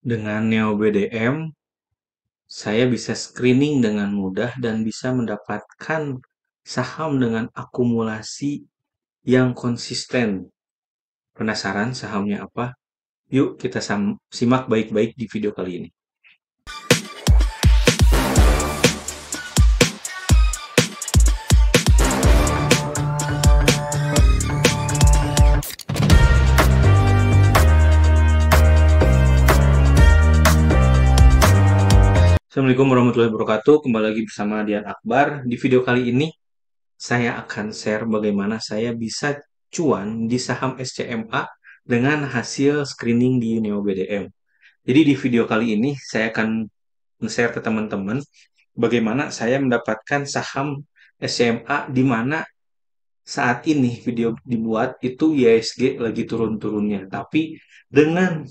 Dengan Neo BDM, saya bisa screening dengan mudah dan bisa mendapatkan saham dengan akumulasi yang konsisten. Penasaran sahamnya apa? Yuk kita simak baik-baik di video kali ini. Assalamualaikum warahmatullahi wabarakatuh. Kembali lagi bersama Dian Akbar. Di video kali ini saya akan share bagaimana saya bisa cuan di saham SCMA dengan hasil screening di Neo BDM. Jadi di video kali ini saya akan share ke teman-teman bagaimana saya mendapatkan saham SCMA di mana saat ini video dibuat itu IHSG lagi turun-turunnya. Tapi dengan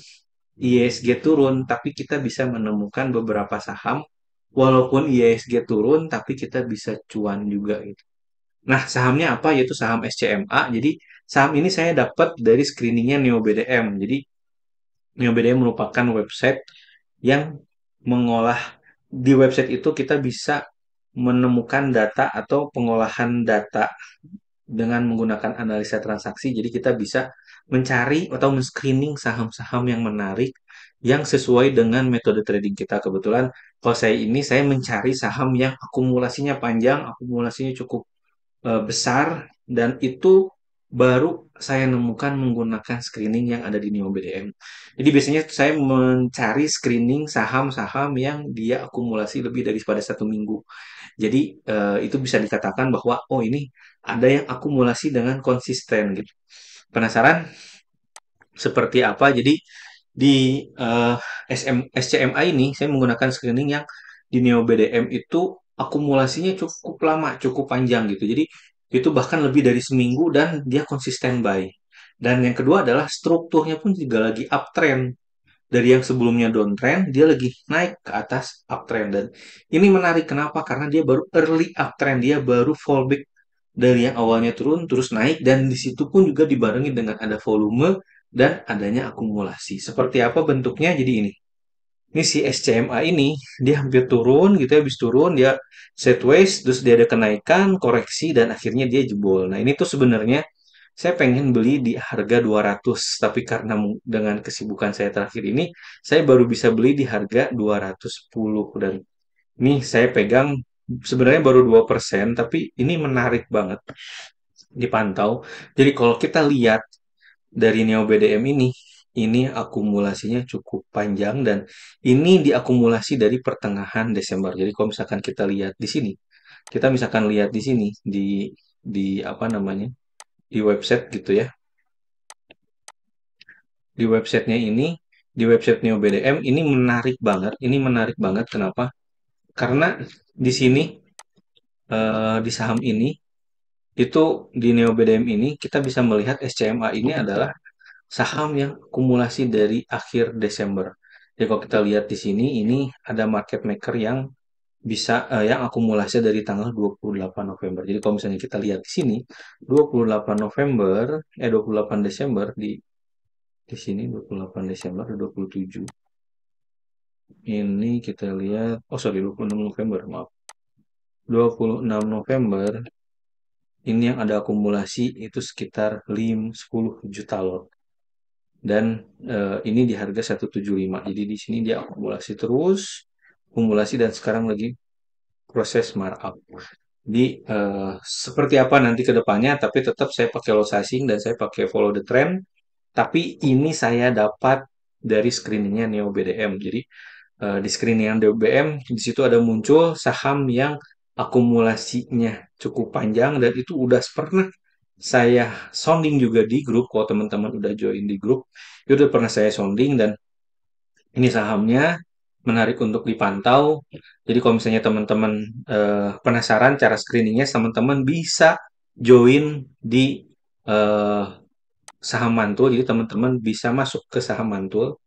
IHSG turun, tapi kita bisa menemukan beberapa saham walaupun IHSG turun, tapi kita bisa cuan juga gitu. Nah, sahamnya apa? Yaitu saham SCMA. Jadi, saham ini saya dapat dari screeningnya Neo BDM. Jadi, Neo BDM merupakan website yang mengolah di website itu kita bisa menemukan data atau pengolahan data dengan menggunakan analisa transaksi. Jadi kita bisa mencari atau men-screening saham-saham yang menarik yang sesuai dengan metode trading kita. Kebetulan kalau saya mencari saham yang akumulasinya panjang, akumulasinya cukup besar, dan itu baru saya nemukan menggunakan screening yang ada di Neo BDM. Jadi biasanya saya mencari screening saham-saham yang dia akumulasi lebih daripada 1 minggu. Jadi itu bisa dikatakan bahwa oh ini ada yang akumulasi dengan konsisten gitu. Penasaran seperti apa? Jadi di SCMA ini saya menggunakan screening yang di Neo BDM itu akumulasinya cukup lama, cukup panjang gitu. Jadi itu bahkan lebih dari seminggu dan dia konsisten buy. Dan yang kedua adalah strukturnya pun juga lagi uptrend. Dari yang sebelumnya downtrend, dia lagi naik ke atas uptrend. Dan ini menarik, kenapa? Karena dia baru early uptrend, dia baru fallback dari yang awalnya turun, terus naik, dan di situ pun juga dibarengi dengan ada volume dan adanya akumulasi. Seperti apa bentuknya? Jadi ini si SCMA ini, dia hampir turun gitu ya, habis turun, dia sideways, terus dia ada kenaikan, koreksi, dan akhirnya dia jebol. Nah ini tuh sebenarnya saya pengen beli di harga 200, tapi karena dengan kesibukan saya terakhir ini, saya baru bisa beli di harga 210. Dan ini saya pegang sebenarnya baru 2%, tapi ini menarik banget dipantau. Jadi kalau kita lihat dari Neo BDM ini akumulasinya cukup panjang dan ini diakumulasi dari pertengahan Desember. Jadi kalau misalkan kita lihat di sini, kita misalkan lihat di sini di apa namanya? Di website gitu ya. Di websitenya ini, di website Neo BDM ini menarik banget. Ini menarik banget kenapa? Karena di sini di saham ini itu di Neo BDM ini kita bisa melihat SCMA ini adalah saham yang akumulasi dari akhir Desember. Jadi kalau kita lihat di sini, ini ada market maker yang bisa yang akumulasi dari tanggal 28 November. Jadi kalau misalnya kita lihat di sini 28 November 28 Desember di sini 28 Desember 27. Ini kita lihat, oh sorry 26 November, maaf. 26 November ini yang ada akumulasi itu sekitar 10 juta lot. Dan ini di harga 175. Jadi di sini dia akumulasi terus, akumulasi, dan sekarang lagi proses markup. Jadi seperti apa nanti ke depannya, tapi tetap saya pakai low sizing dan saya pakai follow the trend. Tapi ini saya dapat dari screeningnya Neo BDM. Jadi di screening Neo BDM di situ ada muncul saham yang akumulasinya cukup panjang dan itu udah pernah saya sounding juga di grup. Kalau teman-teman udah join di grup, itu udah pernah saya sounding dan ini sahamnya menarik untuk dipantau. Jadi kalau misalnya teman-teman penasaran cara screeningnya, teman-teman bisa join di eh, saham mantul. Jadi teman-teman bisa masuk ke saham mantul.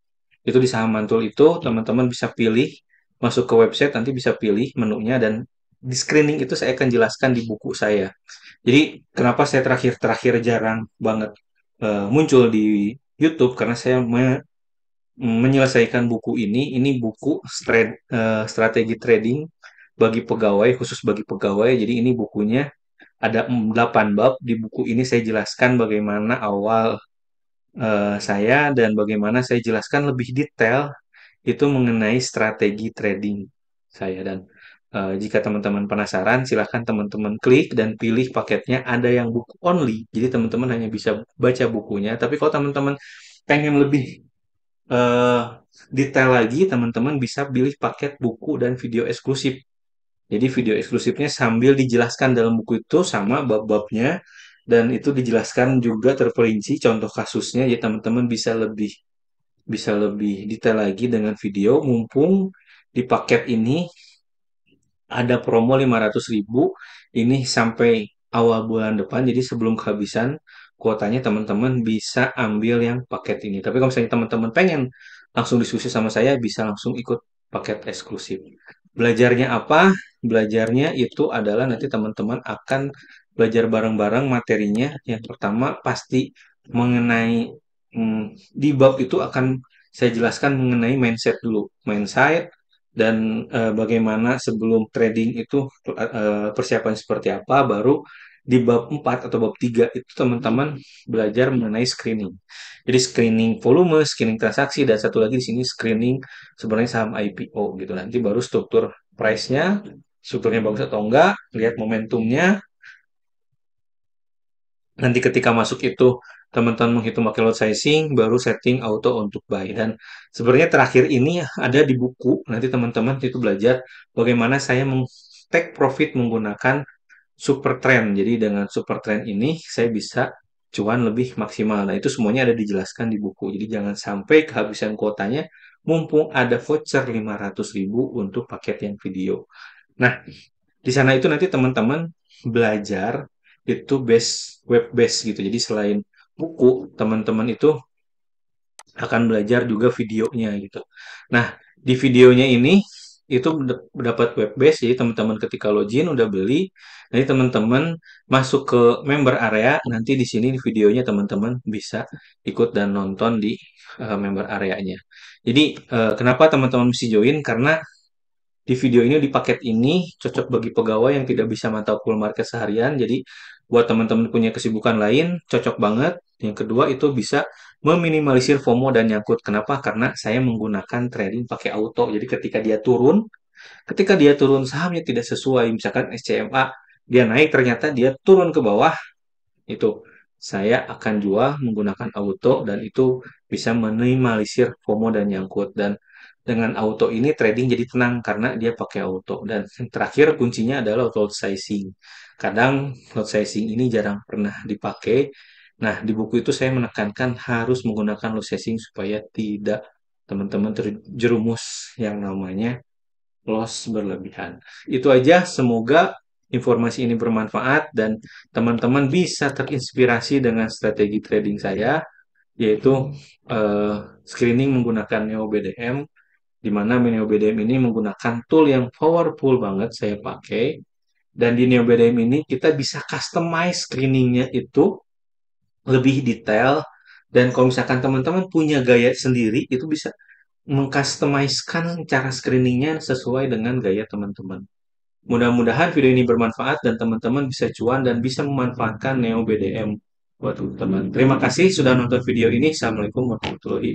Itu di saham mantul itu teman-teman bisa pilih, masuk ke website nanti bisa pilih menunya, dan di screening itu saya akan jelaskan di buku saya. Jadi kenapa saya terakhir-terakhir jarang banget muncul di YouTube, karena saya menyelesaikan buku ini buku strategi trading bagi pegawai, khusus bagi pegawai. Jadi ini bukunya ada 8 bab. Di buku ini saya jelaskan bagaimana awal saya dan bagaimana saya jelaskan lebih detail itu mengenai strategi trading saya. Dan jika teman-teman penasaran, silahkan teman-teman klik dan pilih paketnya. Ada yang buku only, jadi teman-teman hanya bisa baca bukunya. Tapi kalau teman-teman pengen lebih eh, detail lagi, teman-teman bisa pilih paket buku dan video eksklusif. Jadi video eksklusifnya sambil dijelaskan dalam buku itu sama bab-babnya, dan itu dijelaskan juga terperinci contoh kasusnya. Jadi teman-teman bisa lebih detail lagi dengan video. Mumpung di paket ini ada promo 500.000 ini sampai awal bulan depan. Jadi sebelum kehabisan kuotanya, teman-teman bisa ambil yang paket ini. Tapi kalau misalnya teman-teman pengen langsung diskusi sama saya, bisa langsung ikut paket eksklusif. Belajarnya apa? Belajarnya itu adalah nanti teman-teman akan belajar bareng-bareng materinya. Yang pertama pasti mengenai di bab itu akan saya jelaskan mengenai mindset dulu. Mindset dan bagaimana sebelum trading itu persiapan seperti apa. Baru di bab 4 atau bab 3 itu teman-teman belajar mengenai screening. Jadi screening volume, screening transaksi, dan satu lagi di sini screening sebenarnya saham IPO gitu. Nanti baru struktur price-nya, strukturnya bagus atau enggak, lihat momentumnya. Nanti ketika masuk itu teman-teman menghitung pakai lot sizing, baru setting auto untuk buy. Dan sebenarnya terakhir ini ada di buku. Nanti teman-teman itu belajar bagaimana saya take profit menggunakan super trend. Jadi dengan super trend ini saya bisa cuan lebih maksimal. Nah, itu semuanya ada dijelaskan di buku. Jadi jangan sampai kehabisan kuotanya mumpung ada voucher 500.000 untuk paket yang video. Nah, di sana itu nanti teman-teman belajar itu web base gitu. Jadi selain buku, teman-teman itu akan belajar juga videonya gitu. Nah, di videonya ini itu dapat web base, jadi teman-teman ketika login udah beli, nanti teman-teman masuk ke member area, nanti di sini di videonya teman-teman bisa ikut dan nonton di member areanya. Jadi kenapa teman-teman mesti join? Karena di video ini, di paket ini, cocok bagi pegawai yang tidak bisa mantau full market seharian. Jadi, buat teman-teman punya kesibukan lain, cocok banget. Yang kedua, itu bisa meminimalisir FOMO dan nyangkut. Kenapa? Karena saya menggunakan trading pakai auto. Jadi, ketika dia turun sahamnya tidak sesuai, misalkan SCMA, dia naik, ternyata dia turun ke bawah, itu saya akan jual menggunakan auto, dan itu bisa minimalisir FOMO dan nyangkut. Dan dengan auto ini trading jadi tenang karena dia pakai auto. Dan yang terakhir kuncinya adalah lot sizing. Kadang lot sizing ini jarang pernah dipakai. Nah, di buku itu saya menekankan harus menggunakan lot sizing supaya tidak teman-teman terjerumus yang namanya loss berlebihan. Itu aja, semoga informasi ini bermanfaat dan teman-teman bisa terinspirasi dengan strategi trading saya, yaitu eh, screening menggunakan Neo BDM, di mana Neo BDM ini menggunakan tool yang powerful banget saya pakai. Dan di Neo BDM ini kita bisa customize screeningnya itu lebih detail. Dan kalau misalkan teman-teman punya gaya sendiri, itu bisa mengcustomizekan cara screeningnya sesuai dengan gaya teman-teman. Mudah-mudahan video ini bermanfaat dan teman-teman bisa cuan dan bisa memanfaatkan Neo BDM buat teman-teman. Terima kasih sudah nonton video ini. Assalamualaikum warahmatullahi wabarakatuh.